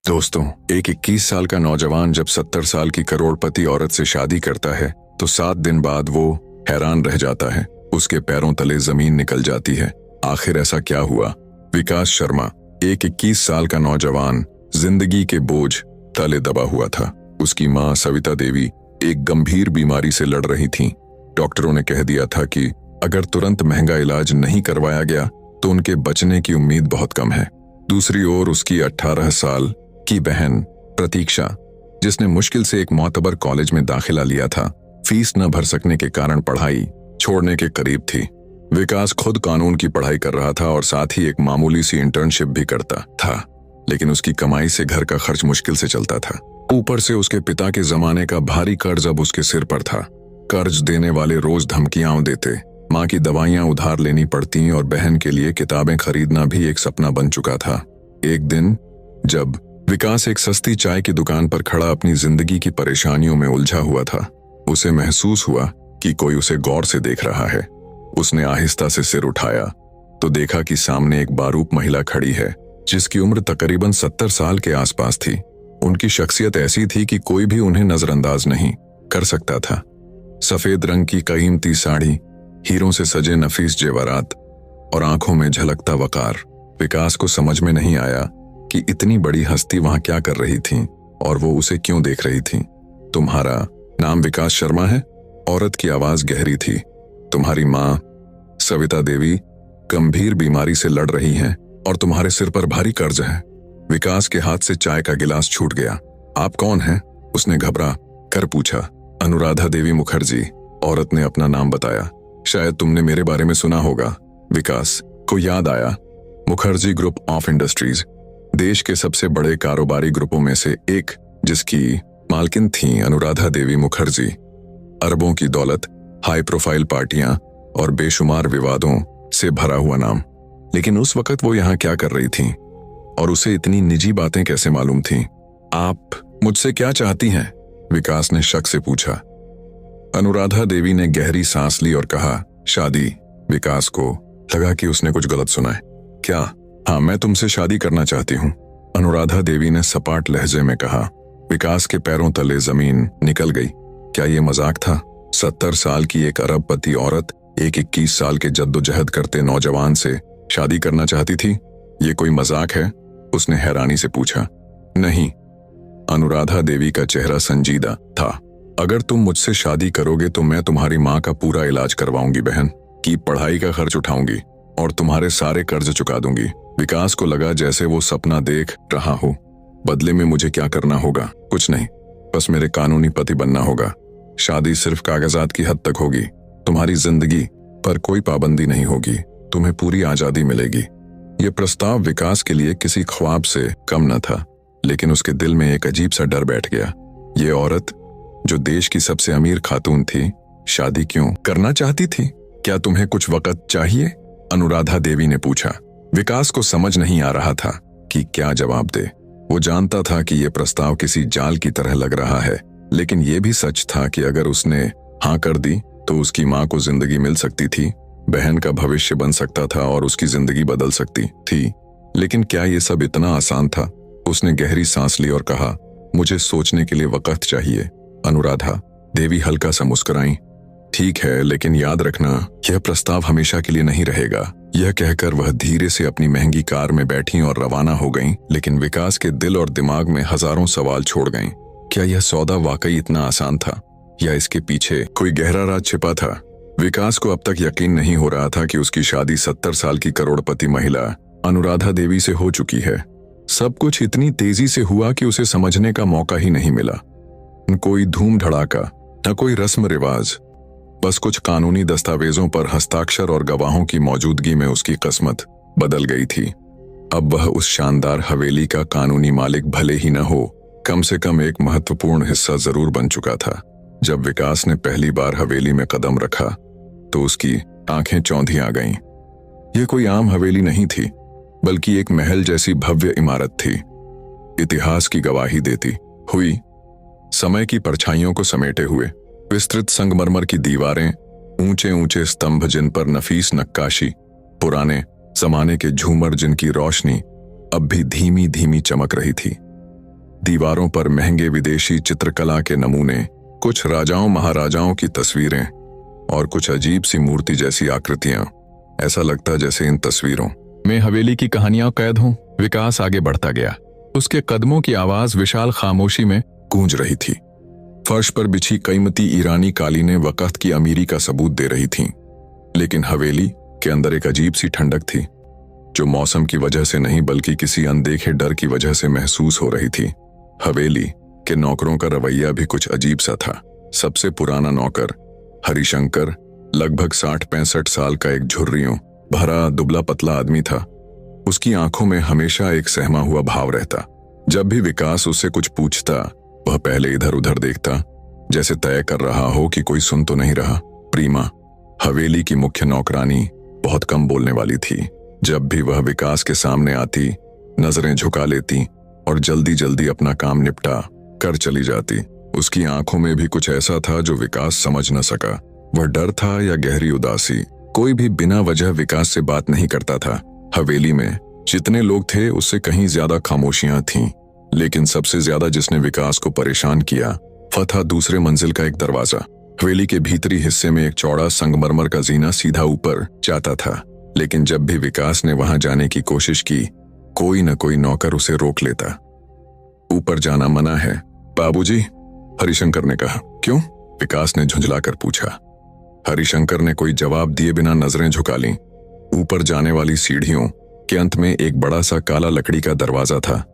दोस्तों, एक 21 साल का नौजवान जब 70 साल की करोड़पति औरत से शादी करता है तो 7 दिन बाद वो हैरान रह जाता है। उसके पैरों तले जमीन निकल जाती है। आखिर ऐसा क्या हुआ? विकास शर्मा, एक 21 साल का नौजवान, जिंदगी के बोझ तले दबा हुआ था। उसकी मां सविता देवी एक गंभीर बीमारी से लड़ रही थीं। डॉक्टरों ने कह दिया था कि अगर तुरंत महंगा इलाज नहीं करवाया गया तो उनके बचने की उम्मीद बहुत कम है। दूसरी ओर उसकी 18 साल की बहन प्रतीक्षा, जिसने मुश्किल से एक मोतबर कॉलेज में दाखिला लिया था, फीस न भर सकने के कारण पढ़ाई छोड़ने के करीब थी। विकास खुद कानून की पढ़ाई कर रहा था और साथ ही एक मामूली सी इंटर्नशिप भी करता था, लेकिन उसकी कमाई से घर का खर्च मुश्किल से चलता था। ऊपर से उसके पिता के जमाने का भारी कर्ज अब उसके सिर पर था। कर्ज देने वाले रोज धमकियां देते, माँ की दवाइयां उधार लेनी पड़ती और बहन के लिए किताबें खरीदना भी एक सपना बन चुका था। एक दिन जब विकास एक सस्ती चाय की दुकान पर खड़ा अपनी जिंदगी की परेशानियों में उलझा हुआ था, उसे महसूस हुआ कि कोई उसे गौर से देख रहा है। उसने आहिस्ता से सिर उठाया तो देखा कि सामने एक बारूप महिला खड़ी है, जिसकी उम्र तकरीबन 70 साल के आसपास थी। उनकी शख्सियत ऐसी थी कि कोई भी उन्हें नजरअंदाज नहीं कर सकता था। सफेद रंग की कीमती साड़ी, हीरों से सजे नफीस जेवरात और आंखों में झलकता वकार। विकास को समझ में नहीं आया कि इतनी बड़ी हस्ती वहां क्या कर रही थी और वो उसे क्यों देख रही थी। तुम्हारा नाम विकास शर्मा है? औरत की आवाज गहरी थी। तुम्हारी माँ सविता देवी गंभीर बीमारी से लड़ रही हैं और तुम्हारे सिर पर भारी कर्ज है। विकास के हाथ से चाय का गिलास छूट गया। आप कौन हैं? उसने घबरा कर पूछा। अनुराधा देवी मुखर्जी, औरत ने अपना नाम बताया। शायद तुमने मेरे बारे में सुना होगा। विकास को याद आया। मुखर्जी ग्रुप ऑफ इंडस्ट्रीज, देश के सबसे बड़े कारोबारी ग्रुपों में से एक, जिसकी मालकिन थी अनुराधा देवी मुखर्जी। अरबों की दौलत, हाई प्रोफाइल पार्टियां और बेशुमार विवादों से भरा हुआ नाम। लेकिन उस वक्त वो यहाँ क्या कर रही थी और उसे इतनी निजी बातें कैसे मालूम थीं? आप मुझसे क्या चाहती हैं? विकास ने शक से पूछा। अनुराधा देवी ने गहरी सांस ली और कहा, शादी। विकास को लगा कि उसने कुछ गलत सुना है। क्या? हाँ, मैं तुमसे शादी करना चाहती हूँ, अनुराधा देवी ने सपाट लहजे में कहा। विकास के पैरों तले जमीन निकल गई। क्या ये मजाक था? 70 साल की एक अरबपति औरत एक 21 साल के जद्दोजहद करते नौजवान से शादी करना चाहती थी? ये कोई मजाक है? उसने हैरानी से पूछा। नहीं, अनुराधा देवी का चेहरा संजीदा था। अगर तुम मुझसे शादी करोगे तो मैं तुम्हारी माँ का पूरा इलाज करवाऊंगी, बहन की पढ़ाई का खर्च उठाऊंगी और तुम्हारे सारे कर्ज चुका दूंगी। विकास को लगा जैसे वो सपना देख रहा हो। बदले में मुझे क्या करना होगा? कुछ नहीं, बस मेरे कानूनी पति बनना होगा। शादी सिर्फ कागजात की हद तक होगी। तुम्हारी जिंदगी पर कोई पाबंदी नहीं होगी। तुम्हें पूरी आजादी मिलेगी। यह प्रस्ताव विकास के लिए किसी ख्वाब से कम न था, लेकिन उसके दिल में एक अजीब सा डर बैठ गया। ये औरत, जो देश की सबसे अमीर खातून थी, शादी क्यों करना चाहती थी? क्या तुम्हें कुछ वक्त चाहिए? अनुराधा देवी ने पूछा। विकास को समझ नहीं आ रहा था कि क्या जवाब दे। वो जानता था कि यह प्रस्ताव किसी जाल की तरह लग रहा है, लेकिन यह भी सच था कि अगर उसने हाँ कर दी तो उसकी माँ को जिंदगी मिल सकती थी, बहन का भविष्य बन सकता था और उसकी जिंदगी बदल सकती थी। लेकिन क्या ये सब इतना आसान था? उसने गहरी सांस ली और कहा, मुझे सोचने के लिए वक्त चाहिए। अनुराधा देवी हल्का सा मुस्कुराई। ठीक है, लेकिन याद रखना, यह प्रस्ताव हमेशा के लिए नहीं रहेगा। यह कहकर वह धीरे से अपनी महंगी कार में बैठी और रवाना हो गईं, लेकिन विकास के दिल और दिमाग में हजारों सवाल छोड़ गईं। क्या यह सौदा वाकई इतना आसान था या इसके पीछे कोई गहरा राज छिपा था? विकास को अब तक यकीन नहीं हो रहा था कि उसकी शादी 70 साल की करोड़पति महिला अनुराधा देवी से हो चुकी है। सब कुछ इतनी तेजी से हुआ कि उसे समझने का मौका ही नहीं मिला। न कोई धूम धड़ाका, न कोई रस्म रिवाज, बस कुछ कानूनी दस्तावेजों पर हस्ताक्षर और गवाहों की मौजूदगी में उसकी किस्मत बदल गई थी। अब वह उस शानदार हवेली का कानूनी मालिक भले ही न हो, कम से कम एक महत्वपूर्ण हिस्सा जरूर बन चुका था। जब विकास ने पहली बार हवेली में कदम रखा तो उसकी आंखें चौंधी आ गईं। यह कोई आम हवेली नहीं थी, बल्कि एक महल जैसी भव्य इमारत थी। इतिहास की गवाही देती हुई, समय की परछाइयों को समेटे हुए, विस्तृत संगमरमर की दीवारें, ऊंचे ऊंचे स्तंभ जिन पर नफीस नक्काशी, पुराने जमाने के झूमर जिनकी रोशनी अब भी धीमी धीमी चमक रही थी। दीवारों पर महंगे विदेशी चित्रकला के नमूने, कुछ राजाओं महाराजाओं की तस्वीरें और कुछ अजीब सी मूर्ति जैसी आकृतियां। ऐसा लगता जैसे इन तस्वीरों में हवेली की कहानियां कैद हों। विकास आगे बढ़ता गया। उसके कदमों की आवाज विशाल खामोशी में गूंज रही थी। फर्श पर बिछी कीमती ईरानी कालीनें वक्त की अमीरी का सबूत दे रही थीं, लेकिन हवेली के अंदर एक अजीब सी ठंडक थी, जो मौसम की वजह से नहीं बल्कि किसी अनदेखे डर की वजह से महसूस हो रही थी। हवेली के नौकरों का रवैया भी कुछ अजीब सा था। सबसे पुराना नौकर हरिशंकर लगभग 60-65 साल का एक झुर्रियों भरा दुबला पतला आदमी था। उसकी आंखों में हमेशा एक सहमा हुआ भाव रहता। जब भी विकास उससे कुछ पूछता, वह पहले इधर उधर देखता, जैसे तय कर रहा हो कि कोई सुन तो नहीं रहा। प्रीमा, हवेली की मुख्य नौकरानी, बहुत कम बोलने वाली थी। जब भी वह विकास के सामने आती, नजरें झुका लेती और जल्दी जल्दी अपना काम निपटा कर चली जाती। उसकी आंखों में भी कुछ ऐसा था जो विकास समझ न सका। वह डर था या गहरी उदासी। कोई भी बिना वजह विकास से बात नहीं करता था। हवेली में जितने लोग थे उससे कहीं ज्यादा खामोशियां थीं, लेकिन सबसे ज्यादा जिसने विकास को परेशान किया वह था दूसरे मंजिल का एक दरवाजा। हवेली के भीतरी हिस्से में एक चौड़ा संगमरमर का जीना सीधा ऊपर जाता था, लेकिन जब भी विकास ने वहां जाने की कोशिश की, कोई न कोई नौकर उसे रोक लेता। ऊपर जाना मना है बाबूजी, हरिशंकर ने कहा। क्यों? विकास ने झुंझलाकर पूछा। हरिशंकर ने कोई जवाब दिए बिना नजरें झुका लीं। ऊपर जाने वाली सीढ़ियों के अंत में एक बड़ा सा काला लकड़ी का दरवाजा था।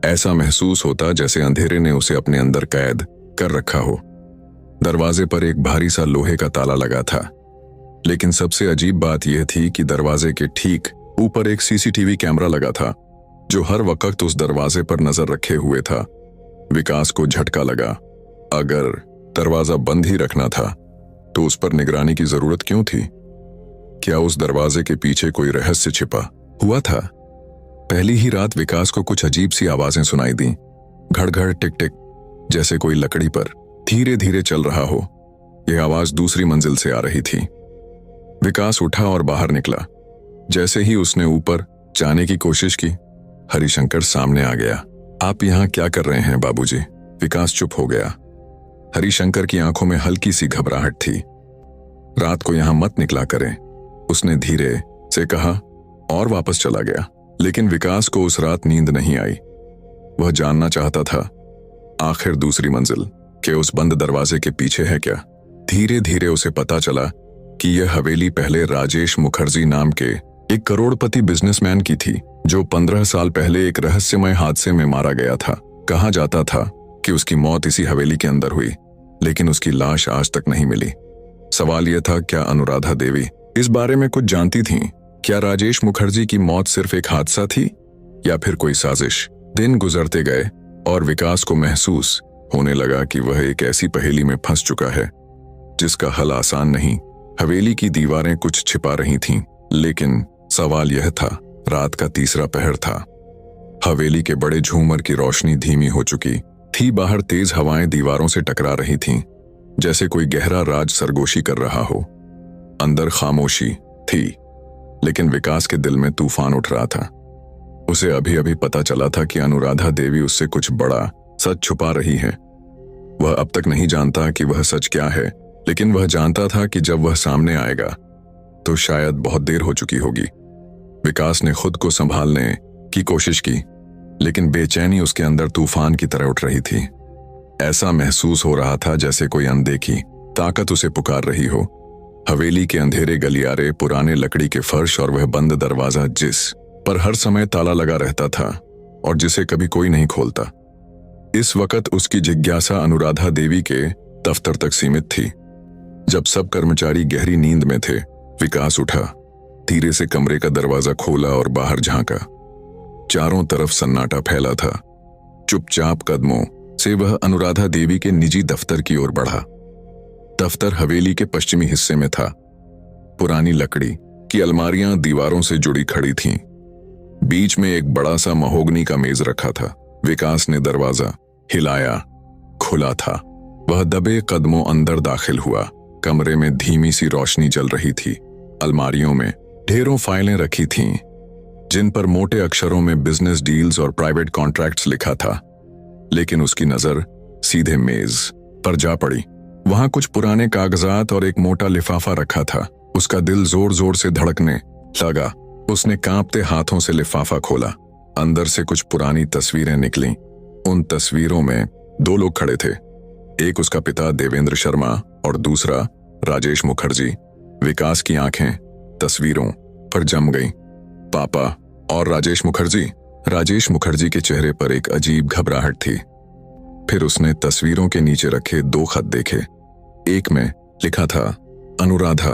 ऐसा महसूस होता जैसे अंधेरे ने उसे अपने अंदर कैद कर रखा हो। दरवाजे पर एक भारी सा लोहे का ताला लगा था, लेकिन सबसे अजीब बात यह थी कि दरवाजे के ठीक ऊपर एक सीसीटीवी कैमरा लगा था, जो हर वक्त उस दरवाजे पर नजर रखे हुए था। विकास को झटका लगा। अगर दरवाजा बंद ही रखना था तो उस पर निगरानी की जरूरत क्यों थी? क्या उस दरवाजे के पीछे कोई रहस्य छिपा हुआ था? पहली ही रात विकास को कुछ अजीब सी आवाजें सुनाई दी। घड़-घड़, टिक-टिक, जैसे कोई लकड़ी पर धीरे धीरे चल रहा हो। यह आवाज दूसरी मंजिल से आ रही थी। विकास उठा और बाहर निकला। जैसे ही उसने ऊपर जाने की कोशिश की, हरिशंकर सामने आ गया। आप यहां क्या कर रहे हैं बाबूजी? विकास चुप हो गया। हरिशंकर की आंखों में हल्की सी घबराहट थी। रात को यहां मत निकला करें, उसने धीरे से कहा और वापस चला गया। लेकिन विकास को उस रात नींद नहीं आई। वह जानना चाहता था आखिर दूसरी मंजिल के उस बंद दरवाजे के पीछे है क्या। धीरे धीरे उसे पता चला कि यह हवेली पहले राजेश मुखर्जी नाम के एक करोड़पति बिजनेसमैन की थी, जो 15 साल पहले एक रहस्यमय हादसे में मारा गया था। कहा जाता था कि उसकी मौत इसी हवेली के अंदर हुई, लेकिन उसकी लाश आज तक नहीं मिली। सवाल यह था, क्या अनुराधा देवी इस बारे में कुछ जानती थीं? क्या राजेश मुखर्जी की मौत सिर्फ एक हादसा थी या फिर कोई साजिश? दिन गुजरते गए और विकास को महसूस होने लगा कि वह एक ऐसी पहेली में फंस चुका है जिसका हल आसान नहीं। हवेली की दीवारें कुछ छिपा रही थीं, लेकिन सवाल यह था, रात का तीसरा पहर था। हवेली के बड़े झूमर की रोशनी धीमी हो चुकी थी। बाहर तेज हवाएं दीवारों से टकरा रही थीं, जैसे कोई गहरा राज सरगोशी कर रहा हो। अंदर खामोशी थी, लेकिन विकास के दिल में तूफान उठ रहा था। उसे अभी अभी पता चला था कि अनुराधा देवी उससे कुछ बड़ा सच छुपा रही है। वह अब तक नहीं जानता कि वह सच क्या है, लेकिन वह जानता था कि जब वह सामने आएगा तो शायद बहुत देर हो चुकी होगी। विकास ने खुद को संभालने की कोशिश की, लेकिन बेचैनी उसके अंदर तूफान की तरह उठ रही थी। ऐसा महसूस हो रहा था जैसे कोई अनदेखी ताकत उसे पुकार रही हो। हवेली के अंधेरे गलियारे, पुराने लकड़ी के फर्श और वह बंद दरवाजा जिस पर हर समय ताला लगा रहता था और जिसे कभी कोई नहीं खोलता। इस वक्त उसकी जिज्ञासा अनुराधा देवी के दफ्तर तक सीमित थी। जब सब कर्मचारी गहरी नींद में थे, विकास उठा, धीरे से कमरे का दरवाजा खोला और बाहर झांका। चारों तरफ सन्नाटा फैला था। चुपचाप कदमों से वह अनुराधा देवी के निजी दफ्तर की ओर बढ़ा। दफ्तर हवेली के पश्चिमी हिस्से में था। पुरानी लकड़ी की अलमारियां दीवारों से जुड़ी खड़ी थीं। बीच में एक बड़ा सा महोगनी का मेज रखा था। विकास ने दरवाजा हिलाया, खुला था। वह दबे कदमों अंदर दाखिल हुआ। कमरे में धीमी सी रोशनी जल रही थी। अलमारियों में ढेरों फाइलें रखी थीं, जिन पर मोटे अक्षरों में बिजनेस डील्स और प्राइवेट कॉन्ट्रैक्ट्स लिखा था। लेकिन उसकी नजर सीधे मेज पर जा पड़ी। वहां कुछ पुराने कागजात और एक मोटा लिफाफा रखा था। उसका दिल जोर जोर से धड़कने लगा। उसने कांपते हाथों से लिफाफा खोला। अंदर से कुछ पुरानी तस्वीरें निकलीं। उन तस्वीरों में 2 लोग खड़े थे, एक उसका पिता देवेंद्र शर्मा और दूसरा राजेश मुखर्जी। विकास की आंखें तस्वीरों पर जम गईं। पापा और राजेश मुखर्जी के चेहरे पर एक अजीब घबराहट थी। फिर उसने तस्वीरों के नीचे रखे 2 खत देखे। एक में लिखा था, अनुराधा,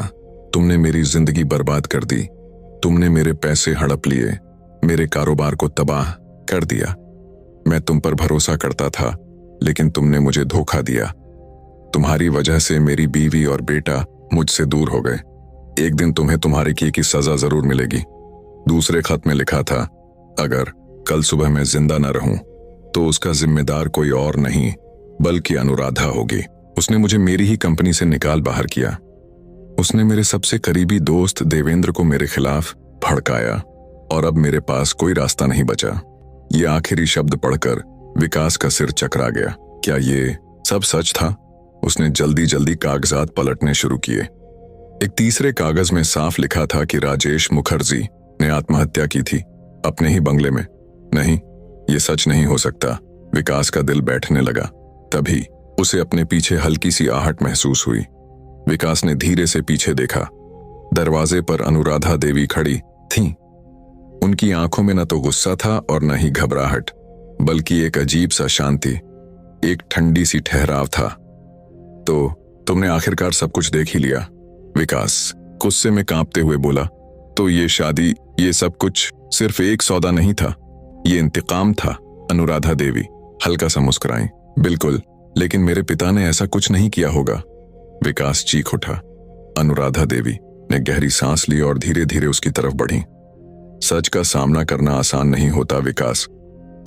तुमने मेरी जिंदगी बर्बाद कर दी। तुमने मेरे पैसे हड़प लिए, मेरे कारोबार को तबाह कर दिया। मैं तुम पर भरोसा करता था, लेकिन तुमने मुझे धोखा दिया। तुम्हारी वजह से मेरी बीवी और बेटा मुझसे दूर हो गए। एक दिन तुम्हें तुम्हारे किए की सजा जरूर मिलेगी। दूसरे खत में लिखा था, अगर कल सुबह मैं जिंदा न रहूं तो उसका जिम्मेदार कोई और नहीं बल्कि अनुराधा होगी। उसने मुझे मेरी ही कंपनी से निकाल बाहर किया। उसने मेरे सबसे करीबी दोस्त देवेंद्र को मेरे खिलाफ भड़काया और अब मेरे पास कोई रास्ता नहीं बचा। ये आखिरी शब्द पढ़कर विकास का सिर चकरा गया। क्या ये सब सच था? उसने जल्दी जल्दी कागजात पलटने शुरू किए। एक तीसरे कागज में साफ लिखा था कि राजेश मुखर्जी ने आत्महत्या की थी अपने ही बंगले में। नहीं, ये सच नहीं हो सकता। विकास का दिल बैठने लगा। तभी उसे अपने पीछे हल्की सी आहट महसूस हुई। विकास ने धीरे से पीछे देखा। दरवाजे पर अनुराधा देवी खड़ी थीं। उनकी आंखों में न तो गुस्सा था और न ही घबराहट, बल्कि एक अजीब सा शांति, एक ठंडी सी ठहराव था। तो तुमने आखिरकार सब कुछ देख ही लिया? विकास गुस्से में कांपते हुए बोला। तो ये शादी, ये सब कुछ सिर्फ एक सौदा नहीं था, ये इंतकाम था। अनुराधा देवी हल्का सा मुस्कुराई। बिल्कुल, लेकिन मेरे पिता ने ऐसा कुछ नहीं किया होगा। विकास चीख उठा। अनुराधा देवी ने गहरी सांस ली और धीरे धीरे उसकी तरफ बढ़ी। सच का सामना करना आसान नहीं होता विकास।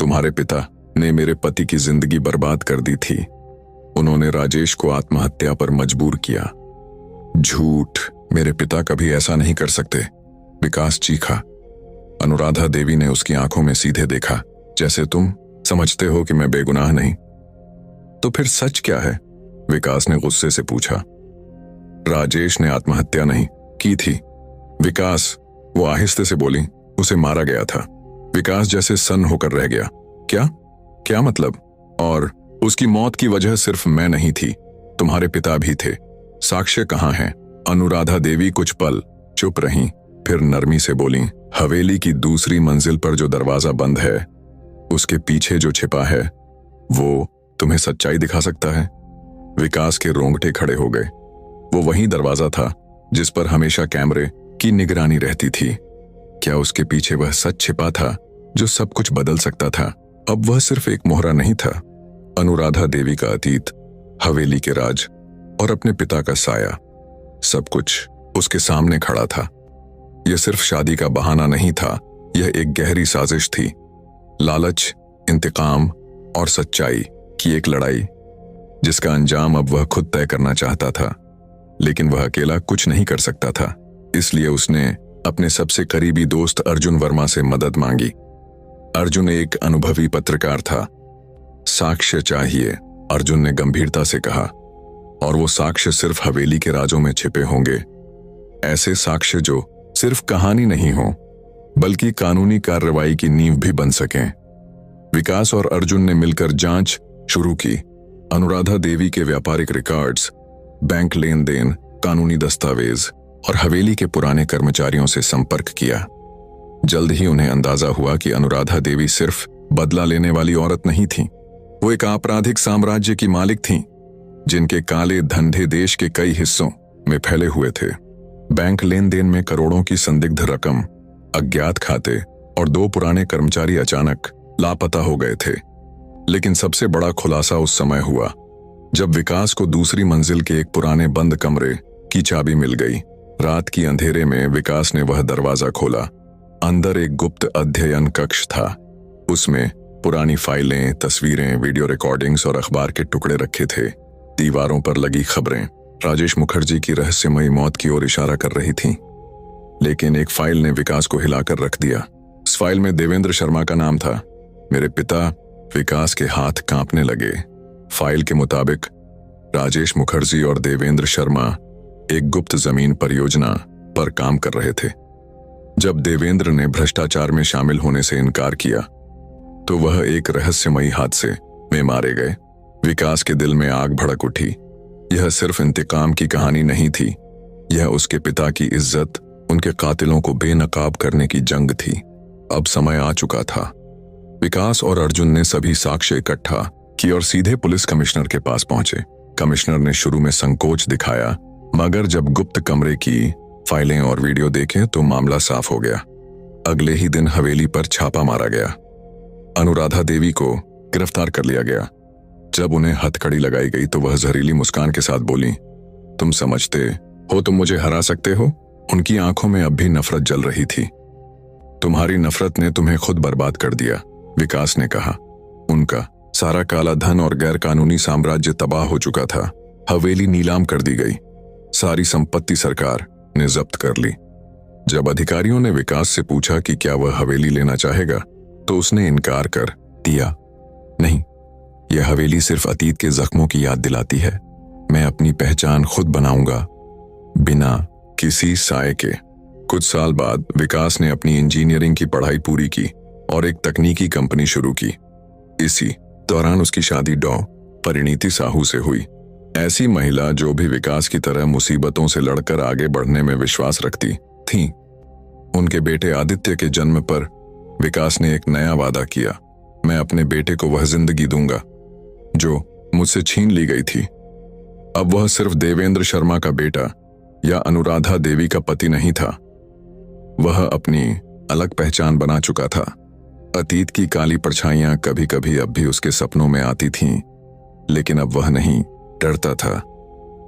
तुम्हारे पिता ने मेरे पति की जिंदगी बर्बाद कर दी थी। उन्होंने राजेश को आत्महत्या पर मजबूर किया। झूठ, मेरे पिता कभी ऐसा नहीं कर सकते। विकास चीखा। अनुराधा देवी ने उसकी आंखों में सीधे देखा, जैसे तुम समझते हो कि मैं बेगुनाह नहीं। तो फिर सच क्या है? विकास ने गुस्से से पूछा। राजेश ने आत्महत्या नहीं की थी विकास, वो आहिस्ते से बोली। उसे मारा गया था। विकास जैसे सन्न होकर रह गया। क्या मतलब? और उसकी मौत की वजह सिर्फ मैं नहीं थी, तुम्हारे पिता भी थे। साक्ष्य कहाँ हैं? अनुराधा देवी कुछ पल चुप रहीं, फिर नरमी से बोली, हवेली की दूसरी मंजिल पर जो दरवाजा बंद है, उसके पीछे जो छिपा है, वो तुम्हें सच्चाई दिखा सकता है। विकास के रोंगटे खड़े हो गए। वो वही दरवाजा था जिस पर हमेशा कैमरे की निगरानी रहती थी। क्या उसके पीछे वह सच छिपा था जो सब कुछ बदल सकता था? अब वह सिर्फ एक मोहरा नहीं था। अनुराधा देवी का अतीत, हवेली के राज और अपने पिता का साया, सब कुछ उसके सामने खड़ा था। यह सिर्फ शादी का बहाना नहीं था, यह एक गहरी साजिश थी। लालच, इंतकाम और सच्चाई की एक लड़ाई जिसका अंजाम अब वह खुद तय करना चाहता था। लेकिन वह अकेला कुछ नहीं कर सकता था, इसलिए उसने अपने सबसे करीबी दोस्त अर्जुन वर्मा से मदद मांगी। अर्जुन एक अनुभवी पत्रकार था। साक्ष्य चाहिए, अर्जुन ने गंभीरता से कहा, और वो साक्ष्य सिर्फ हवेली के राजों में छिपे होंगे। ऐसे साक्ष्य जो सिर्फ कहानी नहीं हो, बल्कि कानूनी कार्रवाई की नींव भी बन सकें। विकास और अर्जुन ने मिलकर जांच शुरू की। अनुराधा देवी के व्यापारिक रिकॉर्ड्स, बैंक लेन देन, कानूनी दस्तावेज और हवेली के पुराने कर्मचारियों से संपर्क किया। जल्द ही उन्हें अंदाजा हुआ कि अनुराधा देवी सिर्फ बदला लेने वाली औरत नहीं थी, वो एक आपराधिक साम्राज्य की मालिक थीं, जिनके काले धंधे देश के कई हिस्सों में फैले हुए थे। बैंक लेन देन में करोड़ों की संदिग्ध रकम, अज्ञात खाते और 2 पुराने कर्मचारी अचानक लापता हो गए थे। लेकिन सबसे बड़ा खुलासा उस समय हुआ जब विकास को दूसरी मंजिल के एक पुराने बंद कमरे की चाबी मिल गई। रात की अंधेरे में विकास ने वह दरवाजा खोला। अंदर एक गुप्त अध्ययन कक्ष था। उसमें पुरानी फाइलें, तस्वीरें, वीडियो रिकॉर्डिंग्स और अखबार के टुकड़े रखे थे। दीवारों पर लगी खबरें राजेश मुखर्जी की रहस्यमयी मौत की ओर इशारा कर रही थीं। लेकिन एक फाइल ने विकास को हिलाकर रख दिया। उस फाइल में देवेंद्र शर्मा का नाम था। मेरे पिता विकास के हाथ कांपने लगे। फाइल के मुताबिक राजेश मुखर्जी और देवेंद्र शर्मा एक गुप्त जमीन परियोजना पर काम कर रहे थे। जब देवेंद्र ने भ्रष्टाचार में शामिल होने से इनकार किया तो वह एक रहस्यमयी हादसे में मारे गए। विकास के दिल में आग भड़क उठी। यह सिर्फ इंतकाम की कहानी नहीं थी, यह उसके पिता की इज्जत, उनके कातिलों को बेनकाब करने की जंग थी। अब समय आ चुका था। विकास और अर्जुन ने सभी साक्ष्य इकट्ठा किए और सीधे पुलिस कमिश्नर के पास पहुंचे। कमिश्नर ने शुरू में संकोच दिखाया, मगर जब गुप्त कमरे की फाइलें और वीडियो देखे तो मामला साफ हो गया। अगले ही दिन हवेली पर छापा मारा गया। अनुराधा देवी को गिरफ्तार कर लिया गया। जब उन्हें हथकड़ी लगाई गई तो वह जहरीली मुस्कान के साथ बोली, तुम समझते हो तुम मुझे हरा सकते हो? उनकी आंखों में अब भी नफरत जल रही थी। तुम्हारी नफरत ने तुम्हें खुद बर्बाद कर दिया, विकास ने कहा। उनका सारा काला धन और गैरकानूनी साम्राज्य तबाह हो चुका था। हवेली नीलाम कर दी गई। सारी संपत्ति सरकार ने जब्त कर ली। जब अधिकारियों ने विकास से पूछा कि क्या वह हवेली लेना चाहेगा तो उसने इनकार कर दिया। नहीं, यह हवेली सिर्फ अतीत के जख्मों की याद दिलाती है। मैं अपनी पहचान खुद बनाऊंगा, बिना किसी साए के। कुछ साल बाद विकास ने अपनी इंजीनियरिंग की पढ़ाई पूरी की और एक तकनीकी कंपनी शुरू की। इसी दौरान उसकी शादी डॉ. परिणीति साहू से हुई। ऐसी महिला जो भी विकास की तरह मुसीबतों से लड़कर आगे बढ़ने में विश्वास रखती थी। उनके बेटे आदित्य के जन्म पर विकास ने एक नया वादा किया, मैं अपने बेटे को वह जिंदगी दूंगा जो मुझसे छीन ली गई थी। अब वह सिर्फ देवेंद्र शर्मा का बेटा या अनुराधा देवी का पति नहीं था, वह अपनी अलग पहचान बना चुका था। अतीत की काली परछाइयां कभी कभी अब भी उसके सपनों में आती थीं, लेकिन अब वह नहीं डरता था,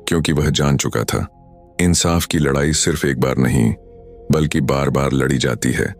क्योंकि वह जान चुका था इंसाफ की लड़ाई सिर्फ एक बार नहीं बल्कि बार बार लड़ी जाती है।